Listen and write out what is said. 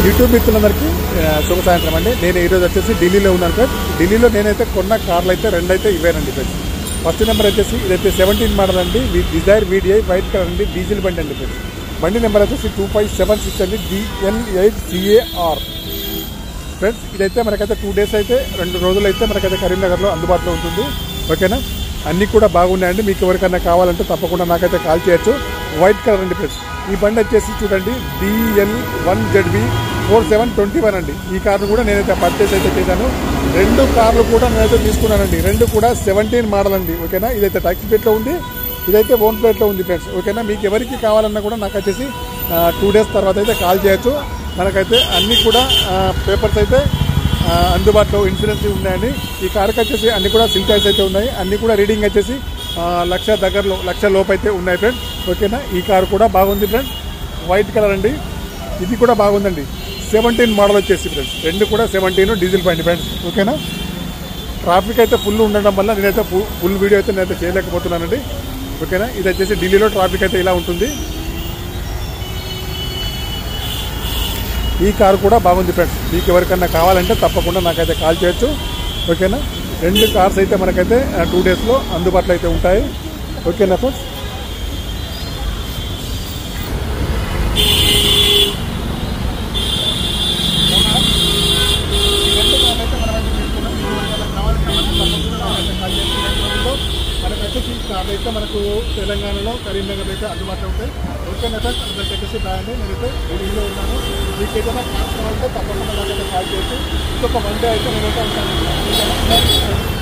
YouTube మిత్రులందరికీ శుభ సాయంత్రం అండి. నేను ఈరోజు వచ్చేసి ఢిల్లీలో ఉన్నాను ఫ్రెండ్స్. ఢిల్లీలో నేనైతే కొన్న కార్లు అయితే రెండైతే ఇవేనండి ఫ్రెండ్స్. ఫస్ట్ నెంబర్ వచ్చేసి ఇదైతే 17 మోడల్ అండి, డిజైర్ VDI వైట్ కలర్ అండి, డీజిల్ బండి అండి ఫ్రెండ్స్. బండి నెంబర్ వచ్చేసి 2576 అండి, DN8CAR ఫ్రెండ్స్. ఇదైతే మనకైతే 2 డేస్ అయితే 2 రోజులు అయితే మనకైతే కరీంనగర్లో అందుబాటులో ఉంటుంది. ఓకేనా, అన్నీ కూడా బాగున్నాయండి. మీకు ఎవరికైనా కావాలంటే తప్పకుండా నాకైతే కాల్ చేయొచ్చు. వైట్ కలర్ అండి ఫ్రెండ్స్. ఈ బండి వచ్చేసి చూడండి DL1ZB 4721 అండి. ఈ కార్ను కూడా నేనైతే పర్చేస్ అయితే చేశాను. 2 కార్లు కూడా నేనైతే తీసుకున్నానండి. 2 కూడా 17 మోడల్ అండి. ఓకేనా, ఇదైతే టాక్సీ ప్లేట్లో ఉంది, ఇదైతే ఓన్ ప్లేట్లో ఉంది ఫ్రెండ్స్. ఓకేనా, మీకు ఎవరికి కావాలన్నా కూడా నాకు వచ్చేసి 2 డేస్ తర్వాత అయితే కాల్ చేయొచ్చు. మనకైతే అన్నీ కూడా పేపర్స్ అయితే అందుబాటులో ఇన్సూరెన్స్ ఉన్నాయండి. ఈ కార్కి వచ్చేసి అన్ని కూడా సిల్ టైర్స్ అయితే ఉన్నాయి. అన్ని కూడా రీడింగ్ వచ్చేసి 1,00,000 దగ్గరలో 1,00,000 లోపు అయితే ఉన్నాయి ఫ్రెండ్స్. ఓకేనా, ఈ కార్ కూడా బాగుంది ఫ్రెండ్స్. వైట్ కలర్ అండి, ఇది కూడా బాగుందండి. 17 మోడల్ వచ్చేసి ఫ్రెండ్స్. 2 కూడా 17 డీజిల్ బండి ఫ్రెండ్స్. ఓకేనా, ట్రాఫిక్ అయితే ఫుల్ ఉండడం వల్ల నేనైతే ఫుల్ వీడియో అయితే నేనైతే చేయలేకపోతున్నానండి. ఓకేనా, ఇది వచ్చేసి ఢిల్లీలో ట్రాఫిక్ అయితే ఇలా ఉంటుంది. ఈ కారు కూడా బాగుంది ఫ్రెండ్స్. మీకు ఎవరికన్నా కావాలంటే తప్పకుండా నాకైతే కాల్ చేయొచ్చు. ఓకేనా, 2 కార్స్ అయితే మనకైతే 2 డేస్లో అందుబాటులో అయితే ఉంటాయి. ఓకేనా ఫ్రెండ్స్. అయితే మనకు తెలంగాణలో కరీంనగర్ అయితే అందుబాటులో ఉంటాయి. ఓకేనా ఫ్రెండ్స్, అందరికీ వచ్చేసి బాగుంది. నేనైతే ఢిల్లీలో ఉన్నాను. మీకు ఏదైనా కార్స్ కావాలంటే తప్పకుండా నాకైతే కాల్ చేయొచ్చు. ఇంకొక 1 డే అయితే నేనైతే ఉంటాను.